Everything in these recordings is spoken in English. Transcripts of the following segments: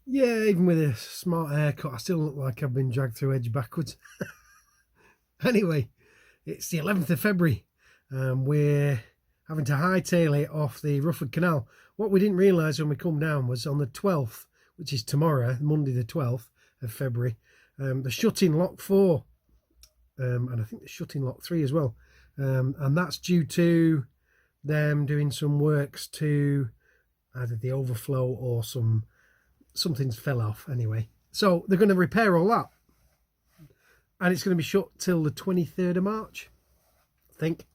Yeah, even with a smart haircut, I still look like I've been dragged through edge backwards. Anyway, it's the 11th of February. We're having to hightail it off the Rufford Canal. What we didn't realise when we come down was on the 12th, which is tomorrow, Monday the 12th of February, they're shutting Lock 4. And I think they're shutting Lock 3 as well. And that's due to them doing some works to either the overflow or something's fell off anyway. So they're going to repair all that. And it's going to be shut till the 23rd of March, I think.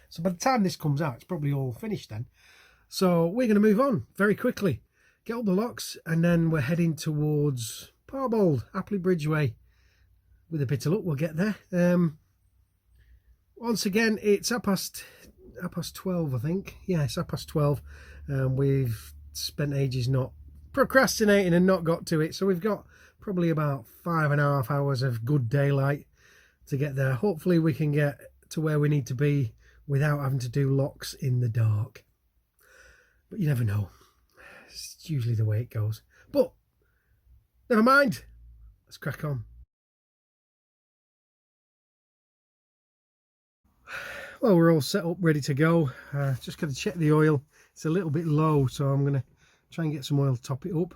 So by the time this comes out, it's probably all finished then. So we're going to move on very quickly. Get all the locks, and then we're heading towards Parbold, Appley Bridgeway. With a bit of luck, we'll get there. Once again, it's half past 12, I think. Yeah, it's half past 12. We've spent ages not procrastinating and not got to it. So we've got probably about 5.5 hours of good daylight to get there. Hopefully we can get to where we need to be without having to do locks in the dark. But you never know. It's usually the way it goes. But never mind. Let's crack on. Well, we're all set up, ready to go. Just got to check the oil. It's a little bit low, so I'm going to try and get some oil to top it up.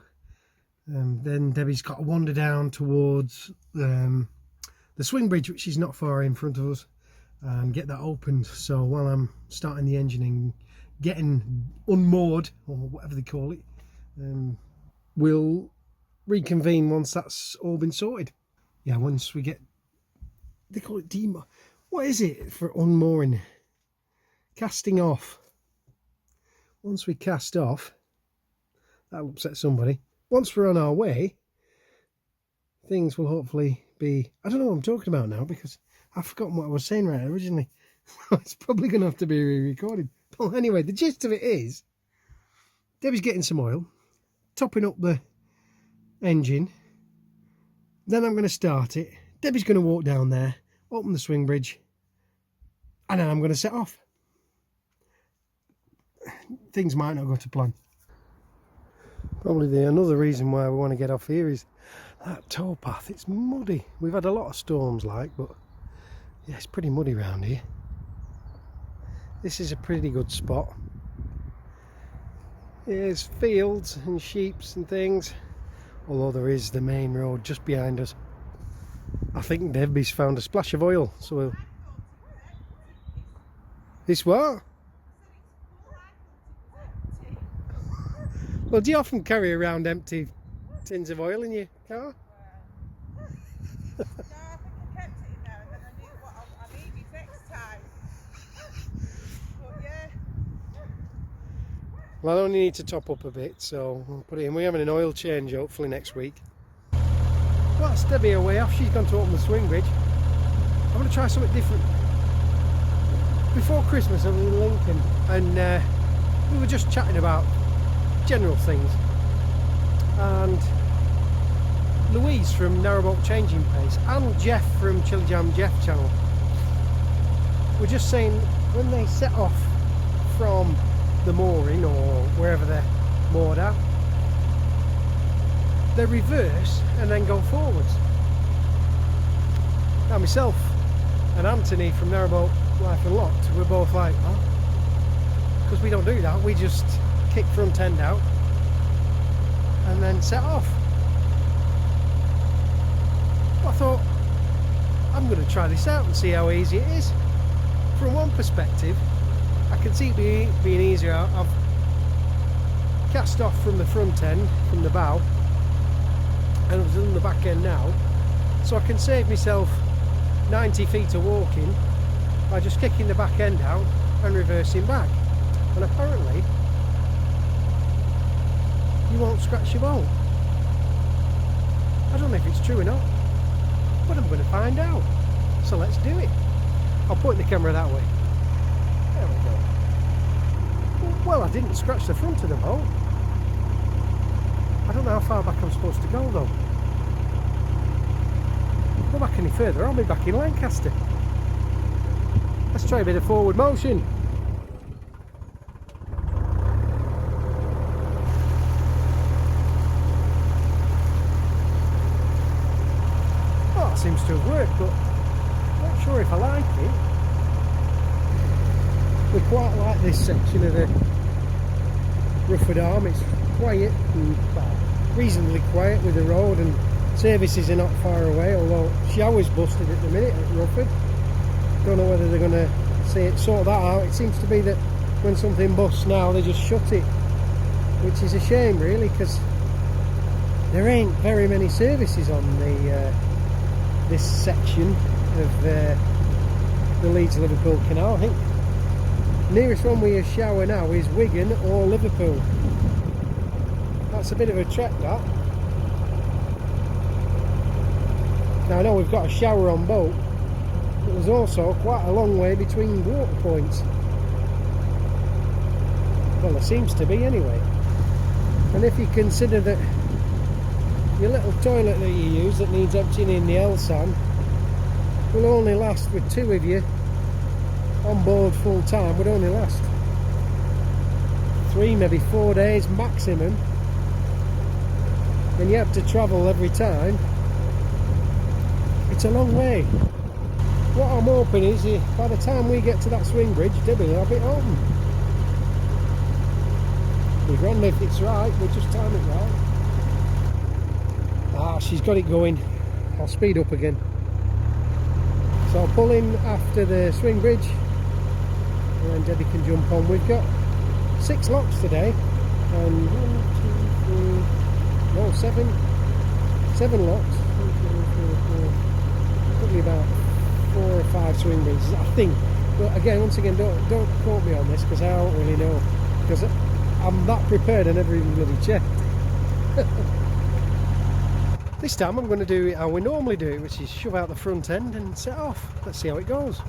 Then Debbie's got to wander down towards the swing bridge, which is not far in front of us, and get that opened. So while I'm starting the engine and getting unmoored, or whatever they call it, we'll reconvene once that's all been sorted. Yeah, once we get, they call it what is it for unmooring? Casting off. Once we cast off, that'll upset somebody. Once we're on our way, things will hopefully be... I don't know what I'm talking about now because I've forgotten what I was saying right originally. It's probably going to have to be re-recorded. Well, anyway, the gist of it is, Debbie's getting some oil, topping up the engine. Then I'm going to start it. Debbie's going to walk down there, open the swing bridge, and then I'm going to set off. Things might not go to plan. Probably another reason why we want to get off here is that towpath. It's muddy. We've had a lot of storms but yeah, it's pretty muddy around here. This is a pretty good spot. There's fields and sheeps and things, although there is the main road just behind us. I think Debbie's found a splash of oil, so we'll... This what? Well, do you often carry around empty tins of oil in your car? No, I think I kept it in there and then I knew what I needed next time. But yeah. Well, I only need to top up a bit, so we'll put it in. We're having an oil change hopefully next week. Well, that's Debbie away off. She's gone to open the swing bridge. I'm going to try something different. Before Christmas I was in Lincoln and we were just chatting about general things, and Louise from Narrowboat Changing Pace and Jeff from Chili Jam Jeff channel were just saying when they set off from the mooring or wherever they're moored at, they reverse and then go forwards. Now myself and Anthony from Narrowboat Life Unlocked were both like, oh, because we don't do that, we just kick front end out and then set off. I thought, I'm going to try this out and see how easy it is. From one perspective, I can see it being easier. I've cast off from the front end, from the bow, and I've done the back end now, so I can save myself 90 feet of walking by just kicking the back end out and reversing back. And apparently you won't scratch your boat. I don't know if it's true or not, but I'm going to find out. So let's do it. I'll point the camera that way. There we go. Well, I didn't scratch the front of the boat. I don't know how far back I'm supposed to go though. Go back any further, I'll be back in Lancaster. Let's try a bit of forward motion. seems to have worked, but I'm not sure if I like it. We quite like this section of the Rufford Arm. It's quiet and, well, reasonably quiet with the road, and services are not far away, although shower's busted at the minute at Rufford. Don't know whether they're going to sort that out. It seems to be that when something busts now they just shut it, which is a shame really, because there ain't very many services on the this section of the Leeds-Liverpool Canal. I think nearest one we have shower now is Wigan or Liverpool. That's a bit of a trek, that. Now I know we've got a shower on boat, but there's also quite a long way between water points. Well, there seems to be anyway. And if you consider that your little toilet that you use that needs emptying in the Elsan will only last, with 2 of you on board full time, would only last 3, maybe 4 days maximum, and you have to travel every time. It's a long way. What I'm hoping is by the time we get to that swing bridge, Debbie will have it open. We've run if it's right, we'll just time it right. Ah, she's got it going. I'll speed up again. So I'll pull in after the swing bridge and then Debbie can jump on. We've got 6 locks today, and 7 locks. Probably about 4 or 5 swing bridges, I think. But again, once again, don't quote me on this, because I don't really know, because I'm that prepared and never even bloody checked. This time I'm going to do it how we normally do it, which is shove out the front end and set off. Let's see how it goes.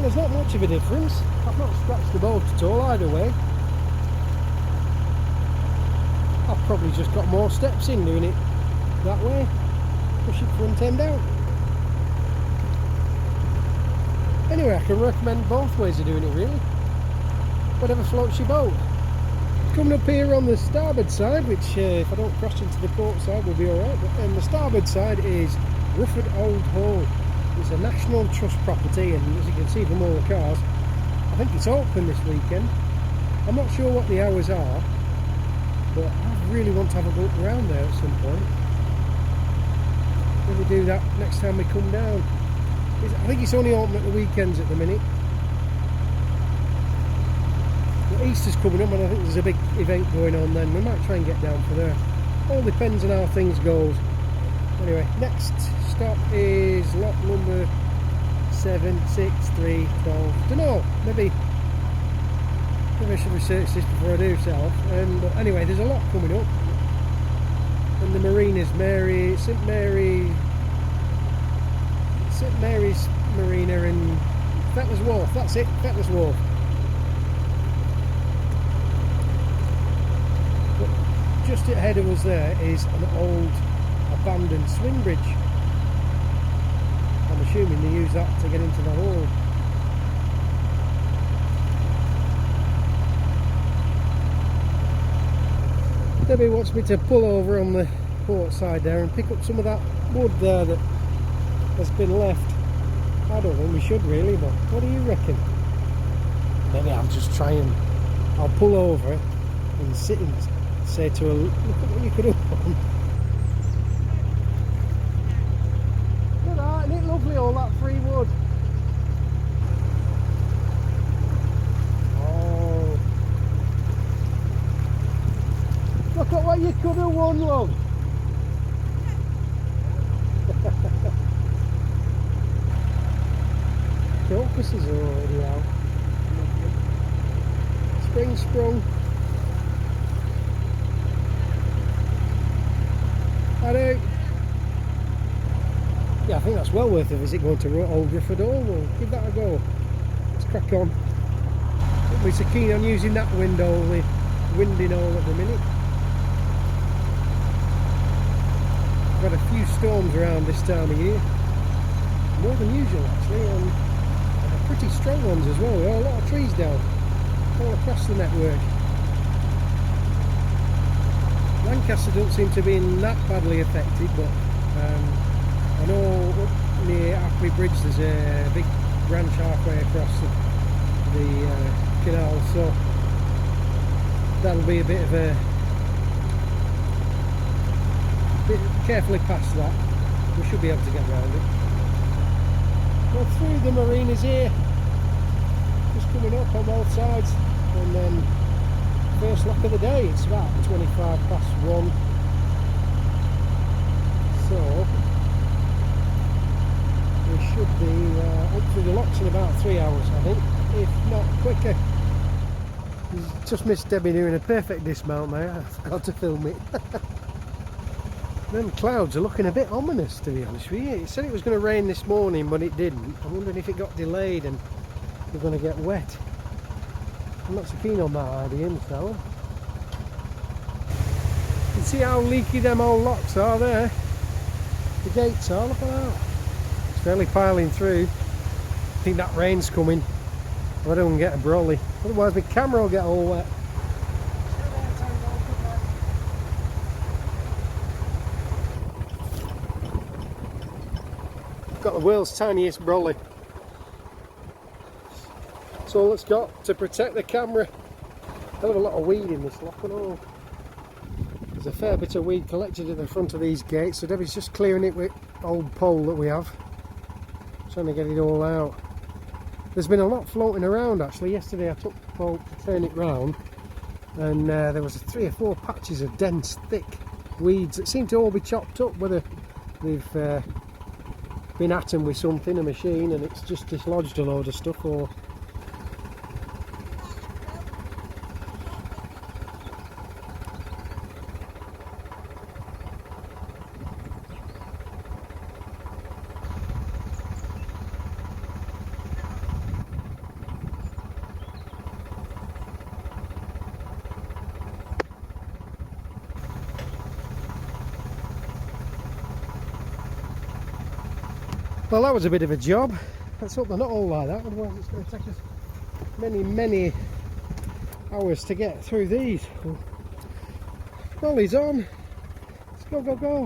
There's not much of a difference. I've not scratched the boat at all either way. I've probably just got more steps in doing it that way. Push it front end out. Anyway, I can recommend both ways of doing it really. Whatever floats your boat. Coming up here on the starboard side, which if I don't crash into the port side will be alright, but on the starboard side is Rufford Old Hall. It's a National Trust property, and as you can see from all the cars, I think it's open this weekend. I'm not sure what the hours are, but I really want to have a look around there at some point. Maybe do that next time we come down. I think it's only open at the weekends at the minute. But Easter's coming up, and I think there's a big event going on then. We might try and get down for there. All depends on how things goes. Anyway, next stop is lock number 763 12. Don't know, maybe I should research this before I do set off. But anyway, there's a lot coming up, and the marina's St Mary's Marina in Fettler's Wharf. That's it, Fettler's Wharf. But just ahead of us there is an old abandoned swing bridge. I'm assuming they use that to get into the hall. Debbie wants me to pull over on the port side there and pick up some of that wood there that has been left. I don't think we should really, but what do you reckon? Maybe I'll just try and I'll pull over and sit and say to her, look at what you could have done. Isn't it lovely, all that free wood? Oh, look at what you could have won, love. Crocuses are already out. Spring sprung. I do. Yeah, I think that's well worth a visit going to Old Rufford Hall. We'll give that a go. Let's crack on. Won't be so keen on using that window, the winding hole at the minute. We've had a few storms around this time of year. More than usual actually, and pretty strong ones as well. There are a lot of trees down all across the network. Lancaster don't seem to be that badly affected, but I know up near Appley Bridge there's a big branch halfway across the canal, so that'll be a bit of a bit carefully past that. We should be able to get around it. Well, through the marinas here, just coming up on both sides, and then first lap of the day. It's about 1:25 so we should be up through the locks in about 3 hours, I think, if not quicker. Just missed Debbie doing a perfect dismount there. I forgot to film it. Them clouds are looking a bit ominous, to be honest with you. It said it was going to rain this morning, but it didn't. I'm wondering if it got delayed and we're going to get wet. I'm not so keen on that idea myself. You can see how leaky them old locks are there. The gates are, look at that. It's fairly piling through. I think that rain's coming. I don't get a brolly. Otherwise my camera will get all wet. Got the world's tiniest brolly. That's all it's got to protect the camera. Hell of a lot of weed in this lock and all. There's a fair bit of weed collected at the front of these gates, so Debbie's just clearing it with old pole that we have. Trying to get it all out. There's been a lot floating around actually. Yesterday I took the pole to turn it round, and there was 3 or 4 patches of dense, thick weeds that seem to all be chopped up, whether they've been at them with something, a machine, and it's just dislodged a load of stuff, or well, that was a bit of a job. Let's hope they're not all like that, otherwise it's going to take us many hours to get through these. Well, he's on. Let's go, go, go.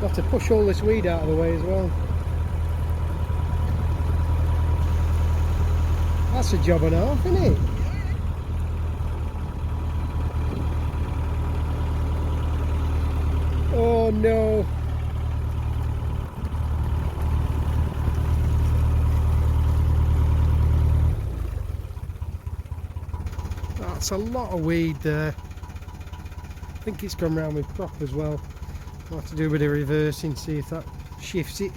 We'll have to push all this weed out of the way as well. That's a job and a half, isn't it? Oh no. That's a lot of weed there. I think it's gone round with prop as well. I'll have to do a bit of reversing, see if that shifts it.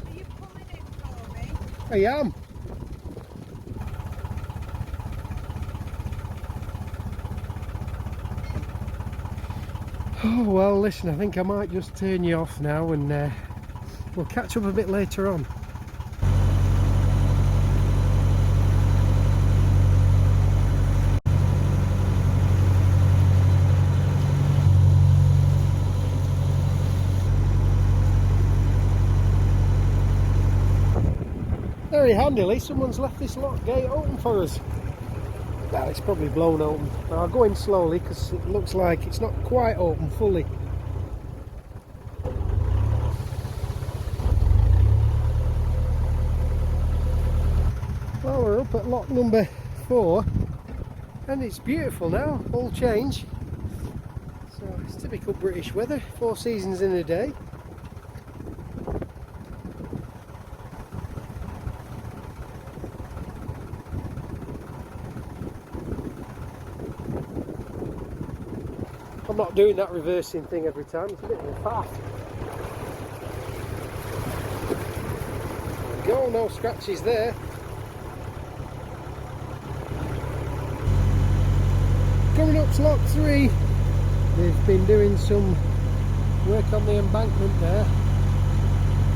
Are you pulling in for me? I am. Oh well, listen, I think I might just turn you off now, and we'll catch up a bit later on. Very handily, someone's left this lock gate open for us. Well, it's probably blown open. I'll go in slowly because it looks like it's not quite open fully. Well, we're up at lock number 4 and it's beautiful now, all change. So it's typical British weather, 4 seasons in a day. I'm not doing that reversing thing every time, it's a bit of a faff. There we go, no scratches there. coming up to lock 3. They've been doing some work on the embankment there,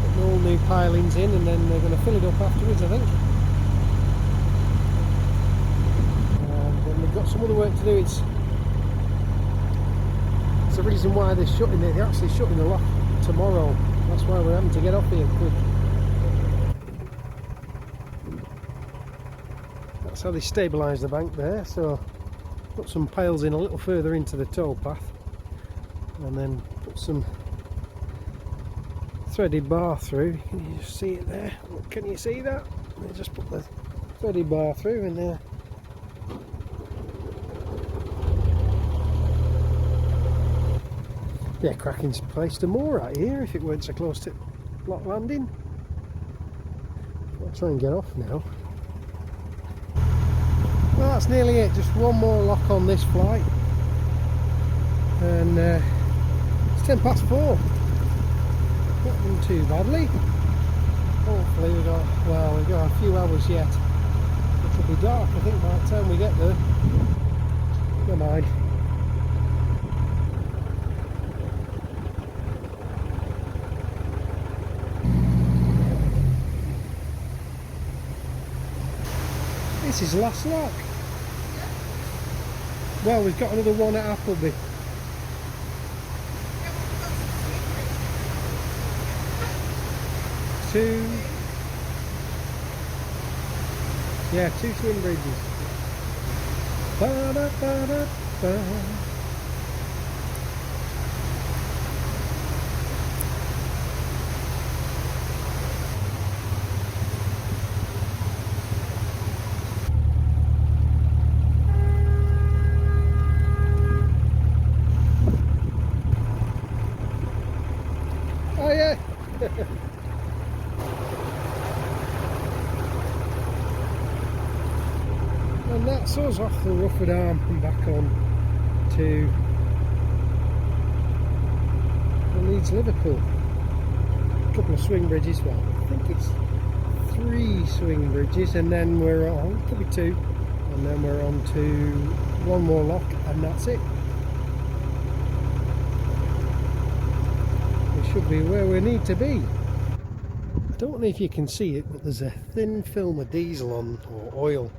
putting all new pilings in, and then they're going to fill it up afterwards, I think. And then they've got some other work to do. It's the reason why they're shutting it. They're actually shutting the lock tomorrow. That's why we're having to get off here quick. That's how they stabilise the bank there. So put some piles in a little further into the towpath, and then put some threaded bar through. Can you just see it there? Can you see that? They just put the threaded bar through in there. Yeah, cracking place to moor out here if it weren't so close to Lock Landing. I'll try and get off now. Well, that's nearly it. Just one more lock on this flight, and it's 4:10. Not done too badly. Hopefully we've got a few hours yet. It'll be dark, I think, by the time we get there. Never mind. This is last lock. Well, we've got another one at Appleby. Two swing bridges. Ba -da -ba -da -ba. Oh yeah. And that's us off the Rufford Arm and back on to Leeds Liverpool. A couple of swing bridges, well I think it's 3 swing bridges, and then we're on, could be 2, and then we're on to one more lock, and that's it. We should be where we need to be. I don't know if you can see it, but there's a thin film of diesel on, or oil,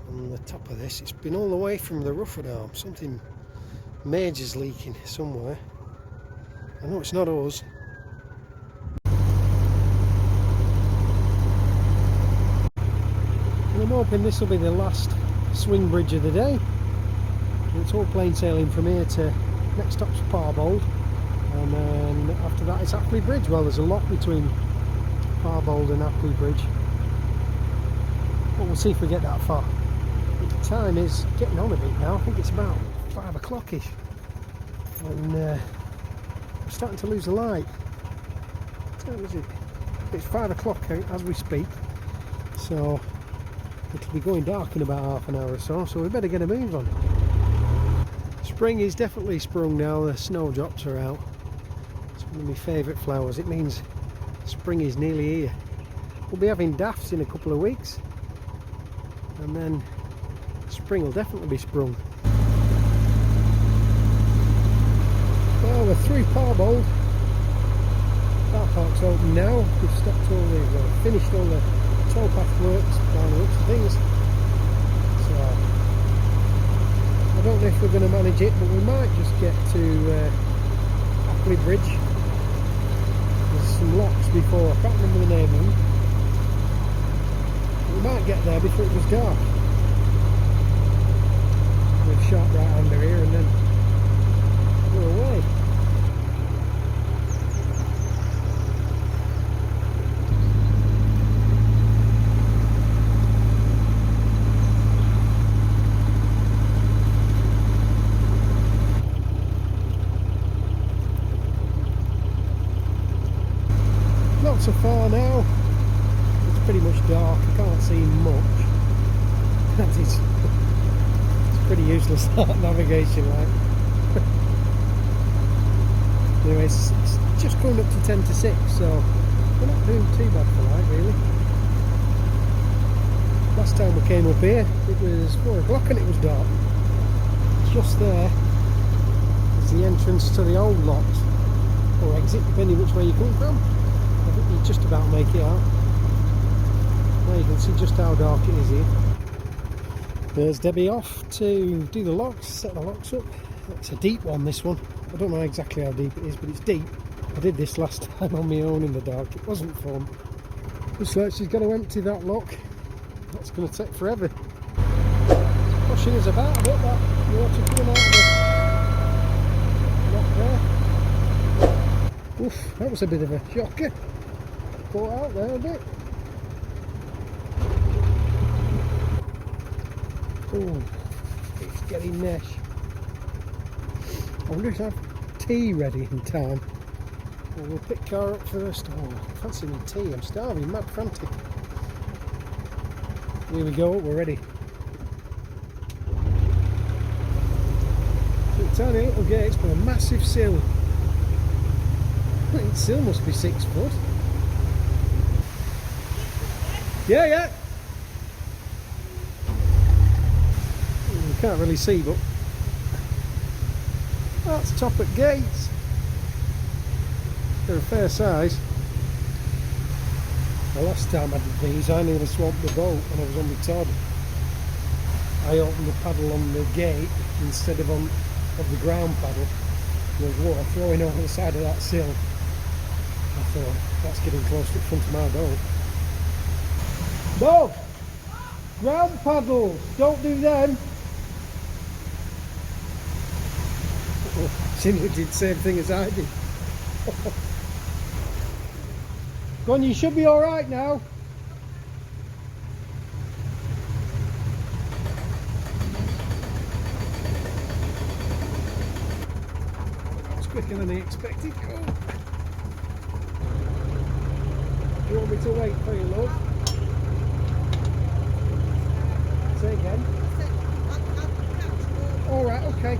on the top of this. It's been all the way from the Rufford Arm. Something major's leaking somewhere. I know it's not us. And I'm hoping this will be the last swing bridge of the day. It's all plain sailing from here to next stop's Parbold, and then after that it's Appley Bridge. Well, there's a lot between Parbold and Appley Bridge, but we'll see if we get that far. The time is getting on a bit now. I think it's about 5 o'clock-ish, and we're starting to lose the light. What time is it? It's 5 o'clock as we speak, so it'll be going dark in about half an hour or so, so we better get a move on. Spring is definitely sprung now. The snowdrops are out. It's one of my favourite flowers. It means spring is nearly here. We'll be having dafts in a couple of weeks, and then spring will definitely be sprung. Well, we're through Parbold. Car park's open now. We've stopped all the, finished all the towpath works, down the looks of things. So I don't know if we're going to manage it, but we might just get to Appley Bridge. There's some locks before, I can't remember the name of them. We might get there before it was dark. With sharp right under here, and then we're away. Not so far now. It's pretty much dark. I can't see much. That is, it's pretty useless navigation, like. Anyway, it's just going up to 10 to 6, so we're not doing too bad for light, really. Last time we came up here, it was 4 o'clock and it was dark. just there is the entrance to the old lot, or exit, depending which way you come from. I think you just about make it out. Now you can see just how dark it is here. There's Debbie off to do the locks, set the locks up. It's a deep one, this one. I don't know exactly how deep it is, but it's deep. I did this last time on my own in the dark. It wasn't fun. Looks like she's going to empty that lock. That's going to take forever. Pushing us about a bit, that water coming out of the lock there. Oof, that was a bit of a shocker. Caught out there a bit. Oh, it's getting nesh. I wonder if I have tea ready in time. Well, we'll pick car up first. Oh, I fancy me tea. I'm starving, mad frantic. Here we go, we're ready. So a tiny little gates, but a massive sill. I think the sill must be 6 foot. Yeah, yeah. You can't really see, but that's top at gates. They're a fair size. The last time I did these, I nearly swamped the boat when I was on my Todd. I opened the paddle on the gate instead of the ground paddle. There was water flowing over the side of that sill. I thought, that's getting close to the front of my boat. No! Ground paddles! Don't do them! Cindy did the same thing as I did. Go on, you should be alright now. That was quicker than I expected. Oh. Do you want me to wait for you, love? Say again. Alright, okay.